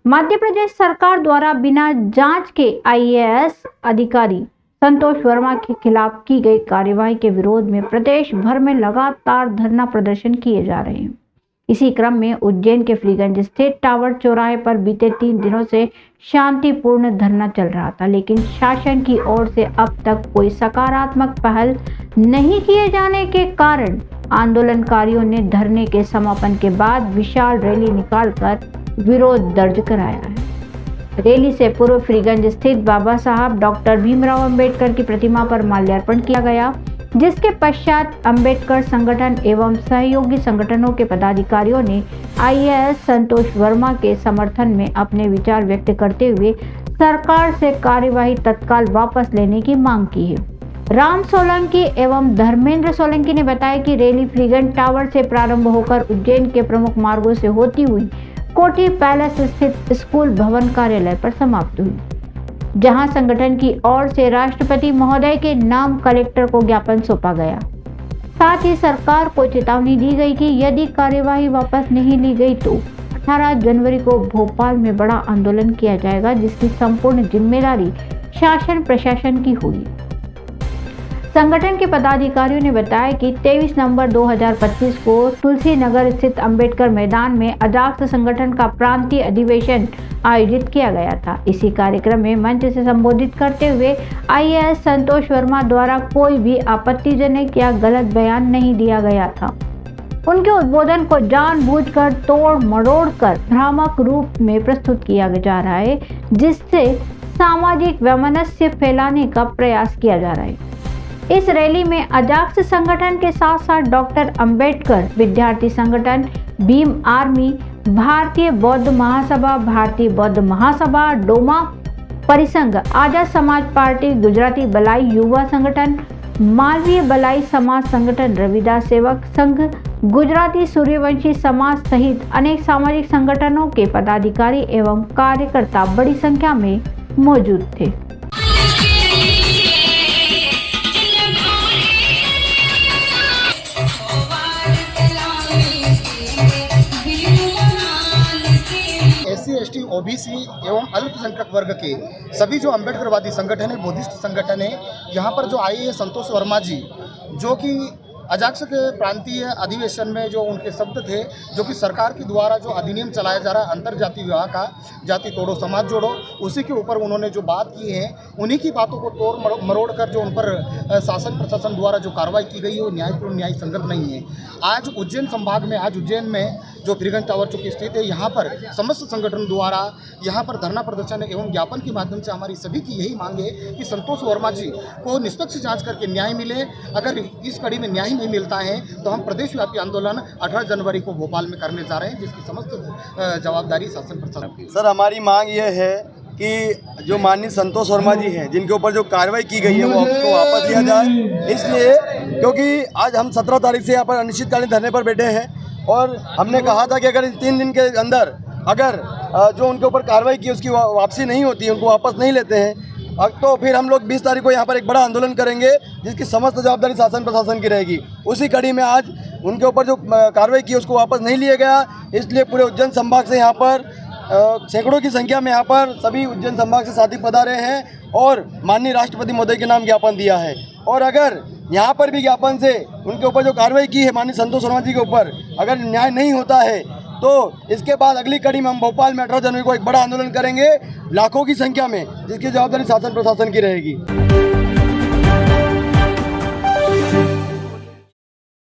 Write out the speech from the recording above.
मध्य प्रदेश सरकार द्वारा बिना जांच के आईएएस अधिकारी संतोष वर्मा के खिलाफ की गई कार्यवाही के विरोध में प्रदेश भर में लगातार धरना प्रदर्शन किए जा रहे हैं। इसी क्रम में उज्जैन के फ्रीगंज स्थित टावर चौराहे पर बीते 3 दिनों से शांतिपूर्ण धरना चल रहा था, लेकिन शासन की ओर से अब तक कोई सकारात्मक पहल नहीं किए जाने के कारण आंदोलनकारियों ने धरने के समापन के बाद विशाल रैली निकालकर विरोध दर्ज कराया है। रैली से पूर्व फ्रीगंज स्थित बाबा साहब डॉक्टर भीमराव अंबेडकर की प्रतिमा पर माल्यार्पण किया गया, जिसके पश्चात अंबेडकर संगठन एवं सहयोगी संगठनों के पदाधिकारियों ने आईएएस संतोष वर्मा के समर्थन में अपने विचार व्यक्त करते हुए सरकार से कार्यवाही तत्काल वापस लेने की मांग की है। राम सोलंकी एवं धर्मेंद्र सोलंकी ने बताया कि रैली फ्रीगंज टावर से प्रारंभ होकर उज्जैन के प्रमुख मार्गों से होती हुई कोठी पैलेस स्थित स्कूल भवन कार्यालय पर समाप्त हुई, जहां संगठन की ओर से राष्ट्रपति महोदय के नाम कलेक्टर को ज्ञापन सौंपा गया। साथ ही सरकार को चेतावनी दी गई कि यदि कार्यवाही वापस नहीं ली गई तो 18 जनवरी को भोपाल में बड़ा आंदोलन किया जाएगा, जिसकी संपूर्ण जिम्मेदारी शासन प्रशासन की होगी। संगठन के पदाधिकारियों ने बताया कि 23 नवंबर 2025 को तुलसी नगर स्थित अंबेडकर मैदान में अजाक्स संगठन का प्रांतीय अधिवेशन आयोजित किया गया था। इसी कार्यक्रम में मंच से संबोधित करते हुए आईएएस संतोष वर्मा द्वारा कोई भी आपत्तिजनक या गलत बयान नहीं दिया गया था। उनके उद्बोधन को जानबूझकर तोड़ मरोड़ कर भ्रामक रूप में प्रस्तुत किया जा रहा है, जिससे सामाजिक वैमनस्य फैलाने का प्रयास किया जा रहा है। इस रैली में अजाक्स संगठन के साथ साथ डॉक्टर अंबेडकर विद्यार्थी संगठन, भीम आर्मी, भारतीय बौद्ध महासभा, डोमा परिसंघ, आजाद समाज पार्टी, गुजराती बलाई युवा संगठन, मालवीय बलाई समाज संगठन, रविदास सेवक संघ, गुजराती सूर्यवंशी समाज सहित अनेक सामाजिक संगठनों के पदाधिकारी एवं कार्यकर्ता बड़ी संख्या में मौजूद थे। SC, OBC एवं अल्पसंख्यक वर्ग के सभी जो अम्बेडकरवादी संगठन है, बुद्धिस्ट संगठन है, यहाँ पर जो आईएएस संतोष वर्मा जी, जो कि अजाक्स के प्रांतीय अधिवेशन में जो उनके शब्द थे, जो कि सरकार के द्वारा जो अधिनियम चलाया जा रहा है अंतरजातीय विवाह का, जाति तोड़ो समाज जोड़ो, उसी के ऊपर उन्होंने जो बात की है, उन्हीं की बातों को तोड़ मरोड़ कर जो उन पर शासन प्रशासन द्वारा जो कार्रवाई की गई है वो न्यायपूर्ण न्याय संगत नहीं है। आज उज्जैन संभाग में, आज उज्जैन में जो फ्रीगंज टावर चौकी स्थित है, यहाँ पर समस्त संगठन द्वारा यहाँ पर धरना प्रदर्शन एवं ज्ञापन के माध्यम से हमारी सभी की यही मांग है कि संतोष वर्मा जी को निष्पक्ष जांच करके न्याय मिले। अगर इस कड़ी में न्याय नहीं मिलता है तो हम प्रदेशव्यापी आंदोलन 18 जनवरी को भोपाल में करने जा रहे हैं, जिसकी समस्त जवाबदारी शासन प्रशासन की। सर, हमारी मांग यह है कि जो माननीय संतोष वर्मा जी हैं, जिनके ऊपर जो कार्रवाई की गई है वो उसको वापस लिया जाए। इसलिए क्योंकि आज हम 17 तारीख से यहाँ पर अनिश्चितकालीन धरने पर बैठे हैं और हमने कहा था कि अगर इन 3 दिन के अंदर अगर जो उनके ऊपर कार्रवाई की उसकी वापसी नहीं होती है, उनको वापस नहीं लेते हैं, तो फिर हम लोग 20 तारीख को यहाँ पर एक बड़ा आंदोलन करेंगे, जिसकी समस्त जवाबदारी शासन प्रशासन की रहेगी। उसी कड़ी में आज उनके ऊपर जो कार्रवाई की उसको वापस नहीं लिया गया, इसलिए पूरे उज्जैन संभाग से यहाँ पर सैकड़ों की संख्या में यहाँ पर सभी उज्जैन संभाग से साथी पधारे हैं और माननीय राष्ट्रपति महोदय के नाम ज्ञापन दिया है। और अगर यहाँ पर भी ज्ञापन से उनके ऊपर जो कार्रवाई की है माननीय संतोष वर्मा जी के ऊपर अगर न्याय नहीं होता है तो इसके बाद अगली कड़ी में हम भोपाल में 18 जनवरी को एक बड़ा आंदोलन करेंगे लाखों की संख्या में, जिसकी जवाबदारी शासन प्रशासन की रहेगी।